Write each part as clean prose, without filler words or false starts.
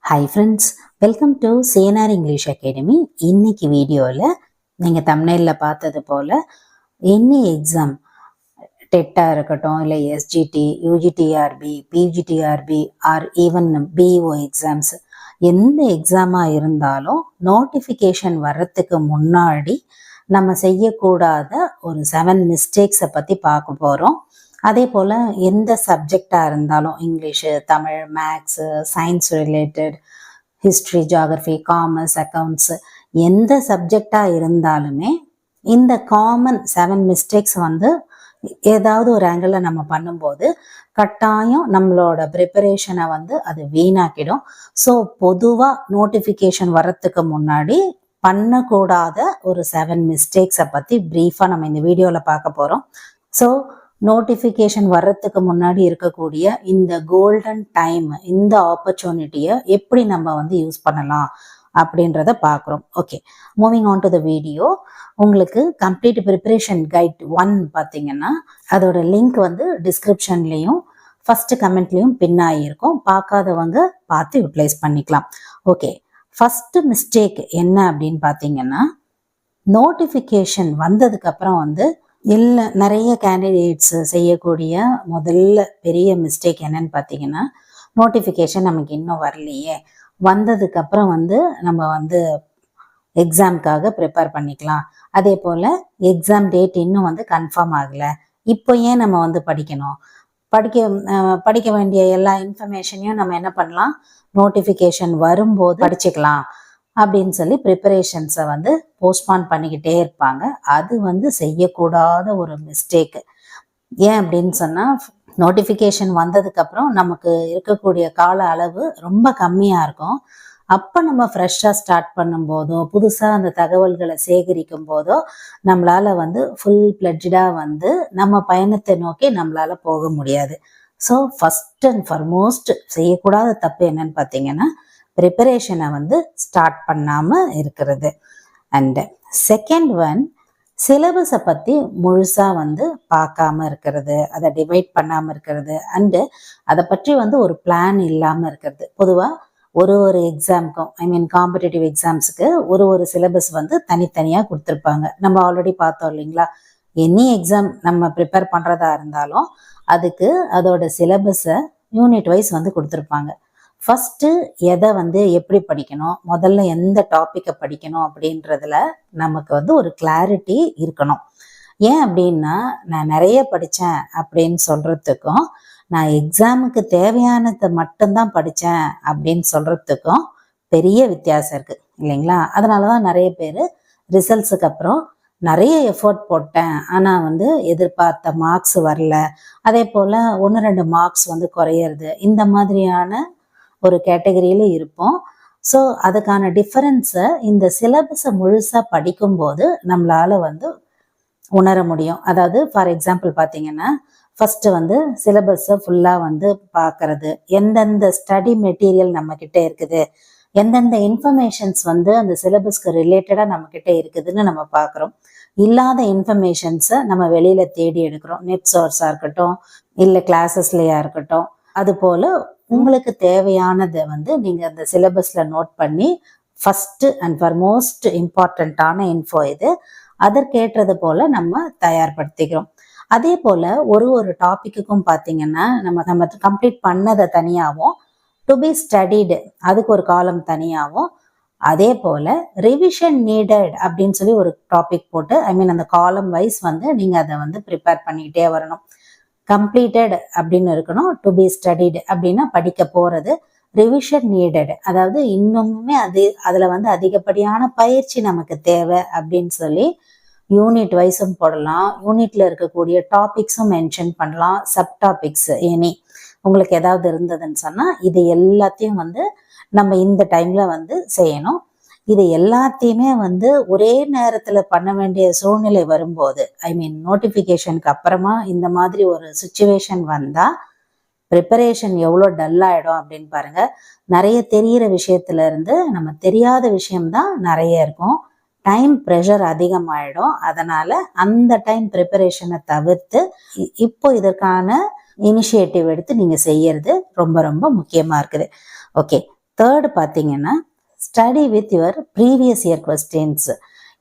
Hi friends, welcome to சேனார் English academy. இன்னைக்கு வீடியோவில் நீங்கள் தம்ப்நெயிலில் பார்த்தது போல் எனி எக்ஸாம், டெட்டாக இருக்கட்டும், இல்லை SGT, UGTRB, PGTRB or even BEO exams, எந்த எக்ஸாமாக இருந்தாலும் நோட்டிஃபிகேஷன் வர்றதுக்கு முன்னாடி நம்ம செய்யக்கூடாத ஒரு 7 மிஸ்டேக்ஸை பற்றி பார்க்க போகிறோம். அதே போல் எந்த சப்ஜெக்டாக இருந்தாலும், English, Tamil, maths, science related, history, geography, commerce, accounts, எந்த சப்ஜெக்டாக இருந்தாலுமே இந்த காமன் 7 மிஸ்டேக்ஸ் ஏதாவது ஒரு ஆங்கிளில் நம்ம பண்ணும்போது கட்டாயம் நம்மளோட ப்ரிப்பரேஷனை அது வீணாக்கிடும். ஸோ பொதுவாக நோட்டிஃபிகேஷன் வர்றதுக்கு முன்னாடி பண்ணக்கூடாத ஒரு 7 மிஸ்டேக்ஸை பற்றி ப்ரீஃபாக நம்ம இந்த வீடியோவில் பார்க்க போகிறோம். ஸோ நோட்டிஃபிகேஷன் வர்றதுக்கு முன்னாடி இருக்கக்கூடிய இந்த கோல்டன் டைம், இந்த ஆப்பர்ச்சுனிட்டியை எப்படி நம்ம யூஸ் பண்ணலாம் அப்படின்றத பார்க்குறோம். Okay, moving on to the video. உங்களுக்கு கம்ப்ளீட் ப்ரிப்பரேஷன் கைட் 1 பார்த்தீங்கன்னா அதோட லிங்க் டிஸ்கிரிப்ஷன்லேயும் ஃபர்ஸ்ட் கமெண்ட்லேயும் பின் ஆகியிருக்கும். பார்க்காதவங்க பார்த்து யூட்டிலைஸ் பண்ணிக்கலாம். ஓகே, ஃபர்ஸ்ட் மிஸ்டேக் என்ன அப்படின்னு பார்த்தீங்கன்னா, நோட்டிஃபிகேஷன் வந்ததுக்கப்புறம் இல்லை நிறைய கேண்டிடேட்ஸ் செய்யக்கூடிய முதல்ல பெரிய மிஸ்டேக் என்னன்னு பார்த்தீங்கன்னா, நோட்டிஃபிகேஷன் நமக்கு இன்னும் வரலையே, வந்ததுக்கப்புறம் நம்ம எக்ஸாமுக்காக ப்ரிப்பேர் பண்ணிக்கலாம். அதே போல் எக்ஸாம் டேட் இன்னும் கன்ஃபார்ம் ஆகலை, இப்போ ஏன் நம்ம படிக்கணும், படிக்க வேண்டிய எல்லா இன்ஃபர்மேஷனையும் நம்ம என்ன பண்ணலாம், நோட்டிஃபிகேஷன் வரும்போது படிச்சுக்கலாம் அப்படின்னு சொல்லி ப்ரிப்பரேஷன்ஸை போஸ்ட்பான் பண்ணிக்கிட்டே இருப்பாங்க. அது செய்யக்கூடாத ஒரு மிஸ்டேக்கு. ஏன் அப்படின்னு சொன்னால், நோட்டிஃபிகேஷன் வந்ததுக்கப்புறம் நமக்கு இருக்கக்கூடிய கால அளவு ரொம்ப கம்மியாக இருக்கும். அப்போ நம்ம ஃப்ரெஷ்ஷாக ஸ்டார்ட் பண்ணும்போதோ, புதுசாக அந்த தகவல்களை சேகரிக்கும் போதோ நம்மளால் ஃபுல் பிளட்ஜாக நம்ம பயணத்தை நோக்கி நம்மளால் போக முடியாது. ஸோ ஃபஸ்ட் அண்ட் ஃபார்மோஸ்ட் செய்யக்கூடாத தப்பு என்னன்னு பார்த்தீங்கன்னா, ப்ரிப்பரேஷனை ஸ்டார்ட் பண்ணாமல் இருக்கிறது. அண்டு செகண்ட் ஒன், சிலபஸை பற்றி முழுசாக பார்க்காம இருக்கிறது, அதை டிவைட் பண்ணாமல் இருக்கிறது, அண்டு அதை பற்றி ஒரு பிளான் இல்லாமல் இருக்கிறது. பொதுவாக ஒரு எக்ஸாமுக்கும், காம்படிட்டிவ் எக்ஸாம்ஸுக்கு ஒரு சிலபஸ் தனித்தனியாக கொடுத்துருப்பாங்க. நம்ம ஆல்ரெடி பார்த்தோம் இல்லைங்களா, எனி எக்ஸாம் நம்ம ப்ரிப்பேர் பண்ணுறதா இருந்தாலும் அதுக்கு அதோட சிலபஸை யூனிட் வைஸ் கொடுத்துருப்பாங்க. ஃபஸ்ட்டு எதை எப்படி படிக்கணும், முதல்ல எந்த டாப்பிக்கை படிக்கணும் அப்படின்றதுல நமக்கு ஒரு கிளாரிட்டி இருக்கணும். ஏன் அப்படின்னா, நான் நிறைய படித்தேன் அப்படின்னு சொல்கிறதுக்கும், நான் எக்ஸாமுக்கு தேவையானதை மட்டும்தான் படித்தேன் அப்படின்னு சொல்கிறதுக்கும் பெரிய வித்தியாசம் இருக்குது இல்லைங்களா. அதனால தான் நிறைய பேர் ரிசல்ட்ஸுக்கு அப்புறம் நிறைய எஃபோர்ட் போட்டேன், ஆனால் எதிர்பார்த்த மார்க்ஸ் வரல, அதே போல் 1-2 மார்க்ஸ் குறையிறது, இந்த மாதிரியான ஒரு கேட்டகரியில் இருப்போம். ஸோ அதுக்கான டிஃபரன்ஸை இந்த சிலபஸை முழுசாக படிக்கும்போது நம்மளால் உணர முடியும். அதாவது ஃபார் எக்ஸாம்பிள் பார்த்தீங்கன்னா, ஃபஸ்ட்டு சிலபஸை ஃபுல்லாக பார்க்கறது, எந்தெந்த ஸ்டடி மெட்டீரியல் நம்மக்கிட்ட இருக்குது, எந்தெந்த இன்ஃபர்மேஷன்ஸ் அந்த சிலபஸ்க்கு ரிலேட்டடாக நம்மக்கிட்ட இருக்குதுன்னு நம்ம பார்க்குறோம். இல்லாத இன்ஃபர்மேஷன்ஸை நம்ம வெளியில் தேடி எடுக்கிறோம், நெட் சோர்ஸாக இருக்கட்டும், இல்லை கிளாஸஸ்லையா இருக்கட்டும். அதுபோல் உங்களுக்கு தேவையானதை நீங்கள் அந்த சிலபஸில் நோட் பண்ணி, ஃபஸ்ட்டு அண்ட் ஃபார்மோஸ்ட் இம்பார்ட்டண்ட்டான இன்ஃபோ இது, அதற்கேற்றது போல் நம்ம தயார்படுத்திக்கிறோம். அதே போல் ஒரு டாப்பிக்குக்கும் பார்த்தீங்கன்னா, நம்ம கம்ப்ளீட் பண்ணதை தனியாகவும், டு பி ஸ்டடிடு அதுக்கு ஒரு காலம் தனியாகவும், அதே போல் ரிவிஷன் நீடட் அப்படின்னு சொல்லி ஒரு டாபிக் போட்டு, அந்த காலம் வைஸ் நீங்கள் அதை ப்ரிப்பேர் பண்ணிக்கிட்டே வரணும். கம்ப்ளீட்டட் அப்படின்னு இருக்கணும், டு பி ஸ்டடிடு அப்படின்னா படிக்க போகிறது, ரிவிஷன் நீடட் அதாவது இன்னுமே அதில் அதிகப்படியான பயிற்சி நமக்கு தேவை அப்படின்னு சொல்லி யூனிட் வைஸும் போடலாம். யூனிட்ல இருக்கக்கூடிய டாபிக்ஸும் மென்ஷன் பண்ணலாம், சப் டாபிக்ஸ் எனி உங்களுக்கு ஏதாவது இருந்ததுன்னு சொன்னால் இது எல்லாத்தையும் நம்ம இந்த டைமில் செய்யணும். இது எல்லாத்தையுமே ஒரே நேரத்தில் பண்ண வேண்டிய சூழ்நிலை வரும்போது, நோட்டிஃபிகேஷனுக்கு அப்புறமா இந்த மாதிரி ஒரு சுச்சுவேஷன் வந்தால் ப்ரிப்பரேஷன் எவ்வளோ டல்லாகிடும் அப்படின்னு பாருங்கள். நிறைய தெரிகிற விஷயத்துல இருந்து நம்ம தெரியாத விஷயம்தான் நிறைய இருக்கும், டைம் ப்ரெஷர் அதிகமாகிடும். அதனால் அந்த டைம் ப்ரிப்பரேஷனை தவிர்த்து இப்போ இதற்கான இனிஷியேட்டிவ் எடுத்து நீங்கள் செய்யறது ரொம்ப ரொம்ப முக்கியமாக இருக்குது. ஓகே, தேர்டு பார்த்தீங்கன்னா study with your previous year questions.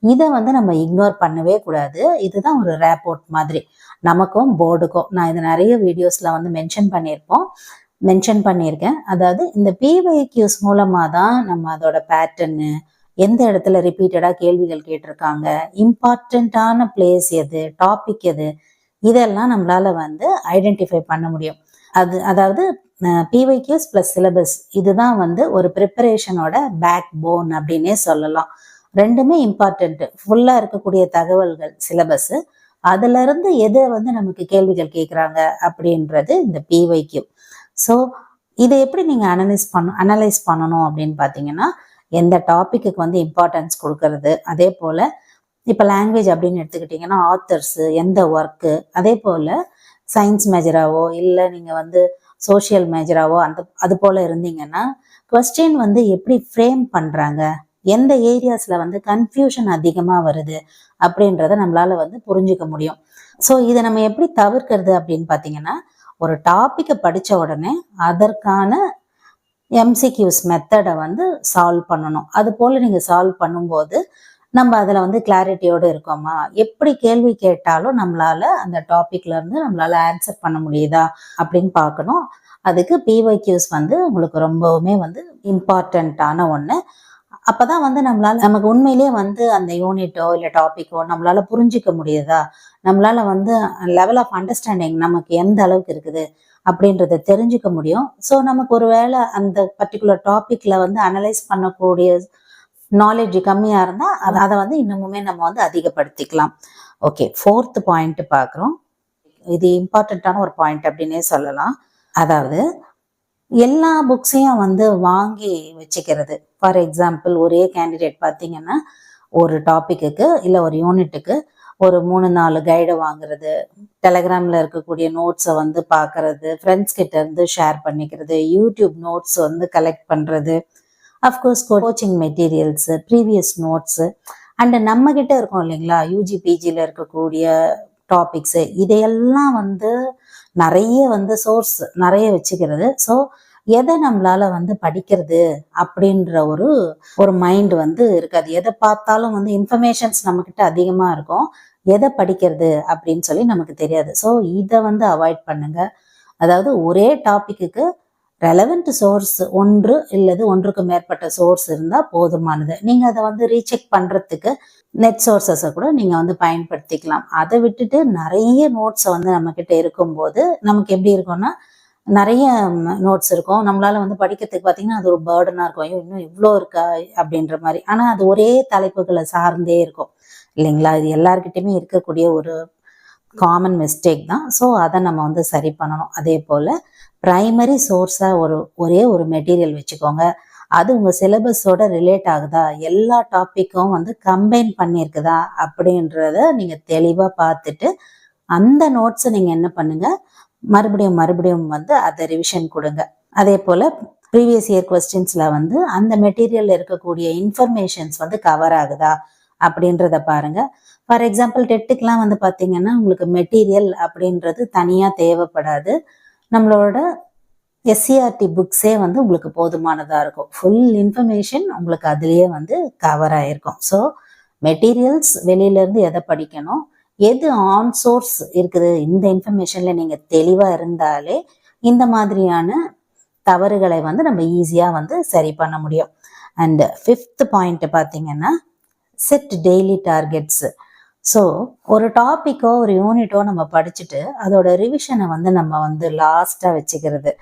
இதை வந்து நம்ம இக்னோர் பண்ணவே கூடாது. இதுதான் ஒரு ரேப்போர்ட் மாதிரி நமக்கும் போர்டுக்கும். நான் இது நிறைய வீடியோஸில் வந்து மென்ஷன் பண்ணியிருக்கேன். அதாவது இந்த பிவைக்யூஸ் மூலமாக தான் நம்ம அதோட பேட்டர்னு, எந்த இடத்துல ரிப்பீட்டடாக கேள்விகள் கேட்டிருக்காங்க, இம்பார்ட்டண்ட்டான பிளேஸ் எது, டாபிக் எது, இதெல்லாம் நம்மளால வந்து ஐடென்டிஃபை பண்ண முடியும். அதாவது பிவைக்யூஸ் ப்ளஸ் சிலபஸ் இதுதான் வந்து ஒரு ப்ரிப்பரேஷனோட பேக் போன் அப்படின்னே சொல்லலாம். ரெண்டுமே இம்பார்ட்டன்ட். ஃபுல்லாக இருக்கக்கூடிய தகவல்கள் சிலபஸ், அதுல இருந்து எதை வந்து நமக்கு கேள்விகள் கேட்குறாங்க அப்படின்றது இந்த பிவைக்யூ. ஸோ இதை எப்படி நீங்கள் அனலைஸ் பண்ணணும் அப்படின்னு பார்த்தீங்கன்னா, எந்த டாப்பிக்கு வந்து இம்பார்ட்டன்ஸ் கொடுக்கறது, அதே போல் இப்போ லாங்குவேஜ் அப்படின்னு எடுத்துக்கிட்டிங்கன்னா ஆத்தர்ஸு, எந்த ஒர்க்கு, அதே போல் சயின்ஸ் மேஜராவோ இல்லை நீங்கள் வந்து சோஷியல் மேஜராவோ அது போல் இருந்தீங்கன்னா கொஸ்டின் வந்து எப்படி ஃப்ரேம் பண்ணுறாங்க, எந்த ஏரியாஸில் வந்து கன்ஃபியூஷன் அதிகமாக வருது அப்படின்றத நம்மளால வந்து புரிஞ்சுக்க முடியும். ஸோ இதை நம்ம எப்படி தவிர்க்கிறது அப்படின்னு பார்த்தீங்கன்னா, ஒரு டாப்பிக்கை படித்த உடனே அதற்கான எம்சிக்யூஸ் மெத்தடை வந்து சால்வ் பண்ணணும். அது போல் நீங்கள் சால்வ் பண்ணும்போது நம்ம அதில் வந்து கிளாரிட்டியோடு இருக்கோமா, எப்படி கேள்வி கேட்டாலும் நம்மளால அந்த டாபிக்ல இருந்து நம்மளால ஆன்சர் பண்ண முடியுதா அப்படின்னு பார்க்கணும். அதுக்கு பிவைக்யூஸ் வந்து உங்களுக்கு ரொம்பவுமே வந்து இம்பார்ட்டண்ட்டான ஒன்று. அப்போதான் வந்து நமக்கு உண்மையிலேயே வந்து அந்த யூனிட்டோ இல்லை டாப்பிக்கோ நம்மளால புரிஞ்சிக்க முடியுதா, நம்மளால வந்து லெவல் ஆஃப் அண்டர்ஸ்டாண்டிங் நமக்கு எந்த அளவுக்கு இருக்குது அப்படின்றத தெரிஞ்சுக்க முடியும். ஸோ நமக்கு ஒரு வேளை அந்த பர்டிகுலர் டாப்பிக்ல வந்து அனலைஸ் பண்ணக்கூடிய நாலேஜ் கம்மியாக இருந்தால் அதை வந்து இன்னமுமே நம்ம வந்து அதிகப்படுத்திக்கலாம். ஓகே, 4th பாயிண்ட் பார்க்குறோம். இது இம்பார்ட்டண்ட்டான ஒரு பாயிண்ட் அப்படின்னே சொல்லலாம். அதாவது எல்லா புக்ஸையும் வந்து வாங்கி வச்சுக்கிறது. ஃபார் எக்ஸாம்பிள், ஒரே கேண்டிடேட் பார்த்தீங்கன்னா ஒரு டாப்பிக்கு இல்லை ஒரு யூனிட்டுக்கு ஒரு 3-4 கைடை வாங்குறது, டெலகிராமில் இருக்கக்கூடிய நோட்ஸை வந்து பார்க்கறது, ஃப்ரெண்ட்ஸ் கிட்ட இருந்து ஷேர் பண்ணிக்கிறது, யூடியூப் நோட்ஸ் வந்து கலெக்ட் பண்ணுறது, of course coaching materials, previous notes, and நம்மக்கிட்ட இருக்கோம் இல்லைங்களா யூஜி பிஜியில் இருக்கக்கூடிய டாபிக்ஸு, இதையெல்லாம் வந்து நிறைய வந்து சோர்ஸ் நிறைய வச்சுக்கிறது. ஸோ எதை நம்மளால வந்து படிக்கிறது அப்படின்ற ஒரு மைண்ட் வந்து இருக்காது. எதை பார்த்தாலும் வந்து இன்ஃபர்மேஷன்ஸ் நம்மக்கிட்ட அதிகமாக இருக்கும், எதை படிக்கிறது அப்படின்னு சொல்லி நமக்கு தெரியாது. ஸோ இதை வந்து அவாய்ட் பண்ணுங்க. அதாவது ஒரே டாப்பிக்கு ரெலவெண்ட் சோர்ஸ் ஒன்று இல்லது ஒன்றுக்கு மேற்பட்ட சோர்ஸ் இருந்தால் போதுமானது. நீங்கள் அதை வந்து ரீசெக் பண்ணுறதுக்கு நெட் சோர்ஸஸை கூட நீங்கள் வந்து பயன்படுத்திக்கலாம். அதை விட்டுட்டு நிறைய நோட்ஸை வந்து நம்மக்கிட்ட இருக்கும்போது நமக்கு எப்படி இருக்கும்னா, நிறைய நோட்ஸ் இருக்கும், நம்மளால வந்து படிக்கிறதுக்கு பார்த்தீங்கன்னா அது ஒரு பேர்டனாக இருக்கும். ஐயோ இன்னும் இவ்வளோ இருக்கா அப்படின்ற மாதிரி. ஆனால் அது ஒரே தலைப்புகளை சார்ந்தே இருக்கும் இல்லைங்களா. இது எல்லாருக்கிட்டையுமே இருக்கக்கூடிய ஒரு காமன் மிஸ்டேக் தான். ஸோ அதை நம்ம வந்து சரி பண்ணணும். அதே போல் ப்ரைமரி சோர்ஸாக ஒரே ஒரு மெட்டீரியல் வச்சுக்கோங்க. அது உங்கள் சிலபஸோட ரிலேட் ஆகுதா, எல்லா டாப்பிக்கும் வந்து கம்பைன் பண்ணியிருக்குதா அப்படின்றத நீங்கள் தெளிவாக பார்த்துட்டு அந்த நோட்ஸை நீங்கள் என்ன பண்ணுங்கள், மறுபடியும் வந்து அதை ரிவிஷன் கொடுங்க. அதே போல் ப்ரீவியஸ் இயர் கொஸ்டின்ஸில் வந்து அந்த மெட்டீரியலில் இருக்கக்கூடிய இன்ஃபர்மேஷன்ஸ் வந்து கவர் ஆகுதா அப்படின்றத பாருங்கள். ஃபார் எக்ஸாம்பிள் டெட்டுக்கெலாம் வந்து பார்த்தீங்கன்னா உங்களுக்கு மெட்டீரியல் அப்படின்றது தனியாக தேவைப்படாது. நம்மளோட எஸ்சிஆர்டி புக்ஸே வந்து உங்களுக்கு போதுமானதாக இருக்கும். ஃபுல் இன்ஃபர்மேஷன் உங்களுக்கு அதுலேயே வந்து கவர் ஆகிருக்கும். ஸோ மெட்டீரியல்ஸ் வெளியிலேருந்து எதை படிக்கணும், எது ஆன் சோர்ஸ் இருக்குது, இந்த இன்ஃபர்மேஷனில் நீங்கள் தெளிவாக இருந்தாலே இந்த மாதிரியான தவறுகளை வந்து நம்ம ஈஸியாக வந்து சரி பண்ண முடியும். அண்ட் 5th பாயிண்ட் பார்த்தீங்கன்னா செட் டெய்லி டார்கெட்ஸு. ஸோ ஒரு டாப்பிக்கோ ஒரு யூனிட்டோ நம்ம படிச்சுட்டு அதோட ரிவிஷனை வந்து நம்ம வந்து லாஸ்ட்டாக வச்சுக்கிறது,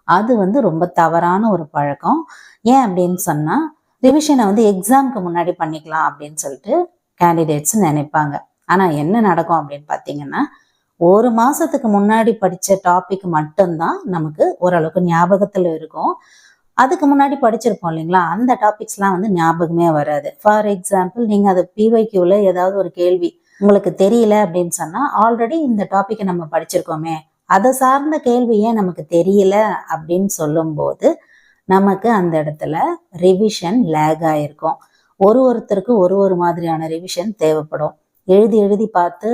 அது வந்து ரொம்ப தவறான ஒரு பழக்கம். ஏன் அப்படின்னு சொன்னால், ரிவிஷனை வந்து எக்ஸாமுக்கு முன்னாடி பண்ணிக்கலாம் அப்படின்னு சொல்லிட்டு கேண்டிடேட்ஸ் நினைப்பாங்க. ஆனால் என்ன நடக்கும் அப்படின்னு பார்த்தீங்கன்னா, ஒரு மாதத்துக்கு முன்னாடி படித்த டாபிக் மட்டும்தான் நமக்கு ஓரளவுக்கு ஞாபகத்தில் இருக்கும். அதுக்கு முன்னாடி படிச்சிருப்போம் இல்லைங்களா, அந்த டாபிக்ஸ்லாம் வந்து ஞாபகமே வராது. ஃபார் எக்ஸாம்பிள், நீங்கள் அது பிவைக்யூவில் ஏதாவது ஒரு கேள்வி உங்களுக்கு தெரியல அப்படின்னு சொன்னால், ஆல்ரெடி இந்த டாப்பிக்கை நம்ம படிச்சிருக்கோமே, அதை சார்ந்த கேள்வி ஏன் நமக்கு தெரியல அப்படின்னு சொல்லும்போது நமக்கு அந்த இடத்துல ரிவிஷன் லேக் ஆகிருக்கும். ஒருத்தருக்கு ஒரு மாதிரியான ரிவிஷன் தேவைப்படும். எழுதி பார்த்து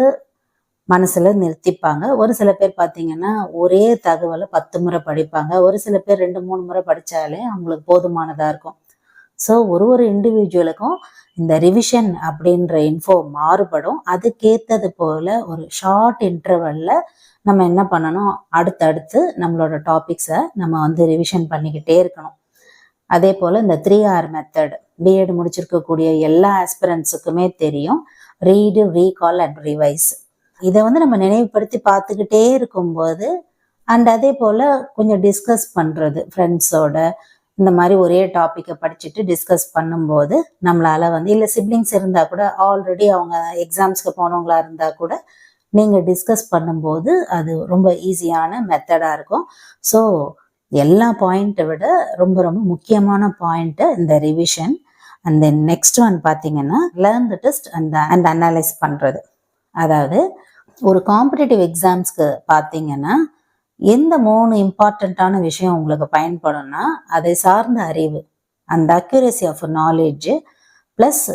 மனசுல நிறுத்திப்பாங்க. ஒரு சில பேர் பார்த்தீங்கன்னா ஒரே தகவலை 10 முறை படிப்பாங்க. ஒரு சில பேர் 2, 3 முறை படிச்சாலே அவங்களுக்கு போதுமானதா இருக்கும். ஸோ ஒரு இண்டிவிஜுவலுக்கும் இந்த ரிவிஷன் அப்படின்ற இன்ஃபோ மாறுபடும். அதுக்கேத்தது போல ஒரு ஷார்ட் இன்டர்வல்ல நம்ம என்ன பண்ணணும், அடுத்தடுத்து நம்மளோட டாபிக்ஸை நம்ம வந்து ரிவிஷன் பண்ணிக்கிட்டே இருக்கணும். அதே போல இந்த 3R மெத்தட் பிஎட் முடிச்சிருக்கக்கூடிய எல்லா ஆஸ்பிரன்ஸுக்குமே தெரியும். Read, recall and revise. இதை வந்து நம்ம நினைவுபடுத்தி பார்த்துக்கிட்டே இருக்கும்போது அண்ட் அதே போல் கொஞ்சம் டிஸ்கஸ் பண்ணுறது ஃப்ரெண்ட்ஸோட, இந்த மாதிரி ஒரே டாப்பிக்கை படிச்சுட்டு டிஸ்கஸ் பண்ணும்போது நம்மளால் வந்து, இல்லை சிப்ளிங்ஸ் இருந்தால் கூட, ஆல்ரெடி அவங்க எக்ஸாம்ஸ்க்கு போனவங்களா இருந்தால் கூட நீங்கள் டிஸ்கஸ் பண்ணும்போது அது ரொம்ப ஈஸியான மெத்தடாக இருக்கும். ஸோ எல்லா பாயிண்ட்டை விட ரொம்ப ரொம்ப முக்கியமான பாயிண்ட்டு இந்த revision. And then next one பார்த்தீங்கன்னா learn the test and analyse பண்ணுறது. அதாவது ஒரு காம்படிட்டிவ் எக்ஸாம்ஸ்க்கு பார்த்தீங்கன்னா எந்த 3 இம்பார்ட்டண்ட்டான விஷயம் உங்களுக்கு பயன்படும்னா, அதை சார்ந்த அறிவு, அந்த accuracy of knowledge plus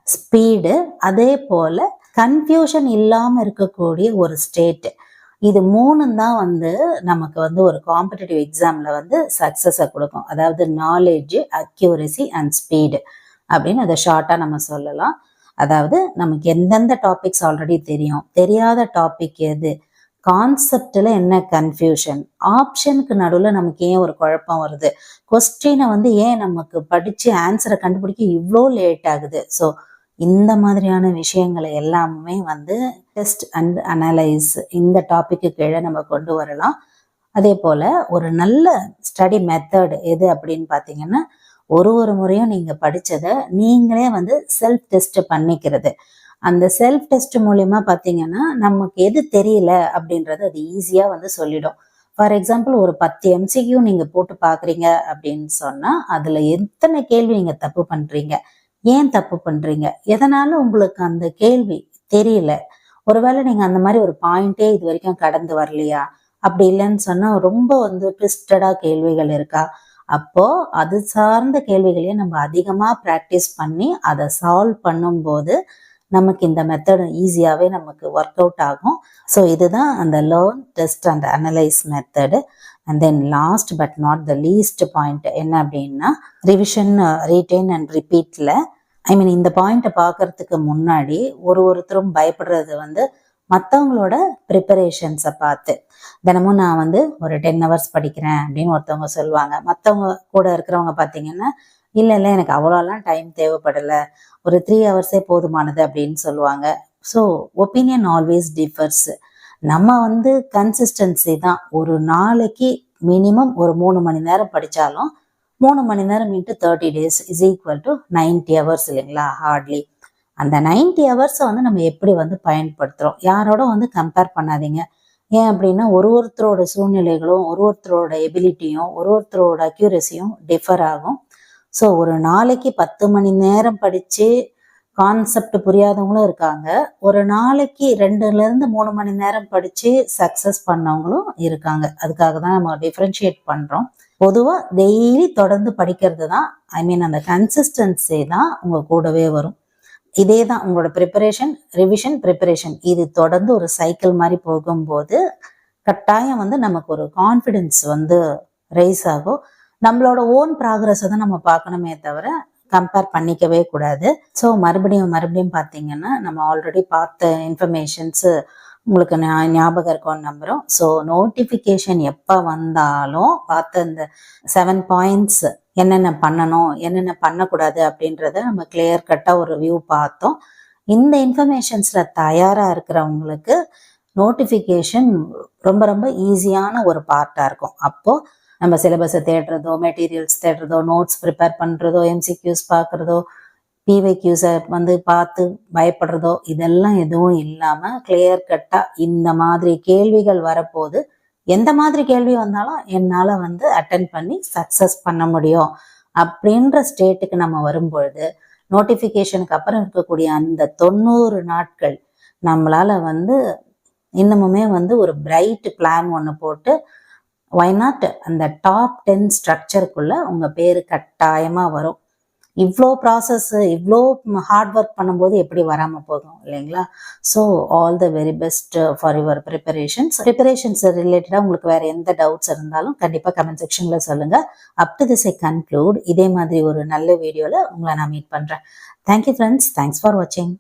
speed, அதே போல் கன்ஃபியூஷன் இல்லாமல் இருக்கக்கூடிய ஒரு ஸ்டேட். இது 3 தான் வந்து நமக்கு வந்து ஒரு காம்படிட்டிவ் எக்ஸாமில் வந்து சக்ஸஸை கொடுக்கும். அதாவது நாலேஜ், அக்யூரசி அண்ட் ஸ்பீடு அப்படின்னு அதை ஷார்ட்டாக நம்ம சொல்லலாம். அதாவது நமக்கு எந்தெந்த டாபிக்ஸ் ஆல்ரெடி தெரியும், தெரியாத டாபிக் எது, கான்செப்டில் என்ன கன்ஃபியூஷன், ஆப்ஷனுக்கு நடுவில் நமக்கு ஏன் ஒரு குழப்பம் வருது, கொஸ்டினை வந்து ஏன் நமக்கு படித்து ஆன்சரை கண்டுபிடிக்க இவ்வளோ லேட் ஆகுது. ஸோ இந்த மாதிரியான விஷயங்களை எல்லாமே வந்து டெஸ்ட் அண்ட் அனலைஸ் இந்த டாப்பிக்கு கீழே நம்ம கொண்டு வரலாம். அதே போல் ஒரு நல்ல ஸ்டடி மெத்தட் எது அப்படின்னு பார்த்தீங்கன்னா, ஒரு முறையும் நீங்கள் படித்ததை நீங்களே வந்து செல்ஃப் டெஸ்ட் பண்ணிக்கிறது. அந்த செல்ஃப் டெஸ்ட் மூலிமா பார்த்தீங்கன்னா நமக்கு எது தெரியல அப்படின்றது அது ஈஸியாக வந்து சொல்லிடும். ஃபார் எக்ஸாம்பிள் ஒரு 10 MCQ நீங்கள் போட்டு பார்க்குறீங்க அப்படின்னு சொன்னால் அதில் எத்தனை கேள்வி நீங்கள் தப்பு பண்ணுறீங்க, ஏன் தப்பு பண்ணுறீங்க, எதனால உங்களுக்கு அந்த கேள்வி தெரியல, ஒருவேளை நீங்கள் அந்த மாதிரி ஒரு பாயிண்டே இது வரைக்கும் கடந்து வரலையா, அப்படி இல்லைன்னு சொன்னால் ரொம்ப வந்து ட்விஸ்டடாக கேள்விகள் இருக்கா, அப்போ அது சார்ந்த கேள்விகளையே நம்ம அதிகமாக ப்ராக்டிஸ் பண்ணி அதை சால்வ் பண்ணும்போது நமக்கு இந்த மெத்தட் ஈஸியாகவே நமக்கு ஒர்க் அவுட் ஆகும். ஸோ இதுதான் அந்த learn, test and analyse method. And then last but not the least point என்ன அப்படின்னா, ரிவிஷன், ரீட்டைன் அண்ட் ரிப்பீட்டில் இந்த பாயிண்ட்டை பார்க்கறதுக்கு முன்னாடி ஒருத்தரும் பயப்படுறது வந்து மற்றவங்களோட ப்ரிப்பரேஷன்ஸை பார்த்து. தினமும் நான் வந்து ஒரு 10 hours படிக்கிறேன் அப்படின்னு ஒருத்தவங்க சொல்லுவாங்க. மற்றவங்க கூட இருக்கிறவங்க பார்த்தீங்கன்னா, இல்லை எனக்கு அவ்வளோலாம் டைம் தேவைப்படலை, ஒரு 3 hours போதுமானது அப்படின்னு சொல்லுவாங்க. So opinion always differs. நம்ம வந்து கன்சிஸ்டன்சி தான். ஒரு நாளைக்கு மினிமம் ஒரு 3 மணி நேரம் படித்தாலும் 3 மணி நேரம் into 30 days is equal to 90 hours இல்லைங்களா, ஹார்ட்லி. அந்த 90 hours வந்து நம்ம எப்படி வந்து பயன்படுத்துகிறோம், யாரோட வந்து கம்பேர் பண்ணாதீங்க. ஏன் அப்படின்னா ஒருத்தரோட சூழ்நிலைகளும் ஒருத்தரோட எபிலிட்டியும் ஒருத்தரோட அக்யூரசியும் டிஃபர் ஆகும். ஸோ ஒரு நாளைக்கு 10 மணி நேரம் படித்து கான்செப்ட் புரியாதவங்களும் இருக்காங்க. ஒரு நாளைக்கு 2லேருந்து 3 மணி நேரம் படித்து சக்ஸஸ் பண்ணவங்களும் இருக்காங்க. அதுக்காக தான் நம்ம டிஃப்ரென்ஷியேட் பண்ணுறோம். பொதுவாக டெய்லி தொடர்ந்து படிக்கிறது தான், அந்த கன்சிஸ்டன்சி தான் உங்கள் கூடவே வரும். இதே தான் உங்களோட ப்ரிப்பரேஷன், ரிவிஷன், ப்ரிப்பரேஷன், இது தொடர்ந்து ஒரு சைக்கிள் மாதிரி போகும்போது கட்டாயம் வந்து நமக்கு ஒரு கான்ஃபிடென்ஸ் வந்து ரைஸ் ஆகும். நம்மளோட ஓன் ப்ராக்ரஸை தான் நம்ம பார்க்கணுமே தவிர கம்பேர் பண்ணிக்கவே கூடாது. ஸோ மறுபடியும் பார்த்தீங்கன்னா நம்ம ஆல்ரெடி பார்த்த இன்ஃபர்மேஷன்ஸு உங்களுக்கு ஞாபகம் இருக்கும்னு நம்புகிறோம். ஸோ நோட்டிஃபிகேஷன் எப்போ வந்தாலும் பார்த்த இந்த 7 பாயிண்ட்ஸ் என்னென்ன பண்ணணும், என்னென்ன பண்ணக்கூடாது அப்படின்றத நம்ம கிளியர் கட்டாக ஒரு வியூ பார்த்தோம். இந்த இன்ஃபர்மேஷன்ஸில் தயாராக இருக்கிறவங்களுக்கு நோட்டிஃபிகேஷன் ரொம்ப ரொம்ப ஈஸியான ஒரு பார்ட்டாக இருக்கும். அப்போது நம்ம சிலபஸை தேடுறதோ, மெட்டீரியல்ஸ் தேடுறதோ, நோட்ஸ் ப்ரிப்பேர் பண்ணுறதோ, MCQs பார்க்குறதோ, PYQஸை வந்து பார்த்து பயப்படுறதோ, இதெல்லாம் எதுவும் இல்லாமல் கிளியர் கட்டாக இந்த மாதிரி கேள்விகள் வரப்போது, எந்த மாதிரி கேள்வி வந்தாலும் என்னால் வந்து அட்டென்ட் பண்ணி சக்ஸஸ் பண்ண முடியும் அப்படின்ற ஸ்டேட்டுக்கு நம்ம வரும்பொழுது நோட்டிஃபிகேஷனுக்கு அப்புறம் இருக்கக்கூடிய அந்த 90 நாட்கள் நம்மளால் வந்து இன்னமுமே வந்து ஒரு பிரைட் பிளான் ஒன்று போட்டு ஒய் நாட் அந்த டாப் 10 ஸ்ட்ரக்சருக்குள்ளே உங்கள் பேர் கட்டாயமாக வரும். இவ்வளோ ப்ராசஸ் இவ்வளோ ஹார்ட் ஒர்க் பண்ணும்போது எப்படி வராமல் போகும் இல்லைங்களா? So all the very best for your preparations ரிலேட்டடாக உங்களுக்கு வேறு எந்த டவுட்ஸ் இருந்தாலும் கண்டிப்பாக கமெண்ட் செக்ஷனில் சொல்லுங்கள். Up to this I conclude. இதே மாதிரி ஒரு நல்ல வீடியோவில் உங்களை நான் மீட் பண்ணுறேன். Thank you friends. தேங்க்ஸ் ஃபார் வாட்சிங்.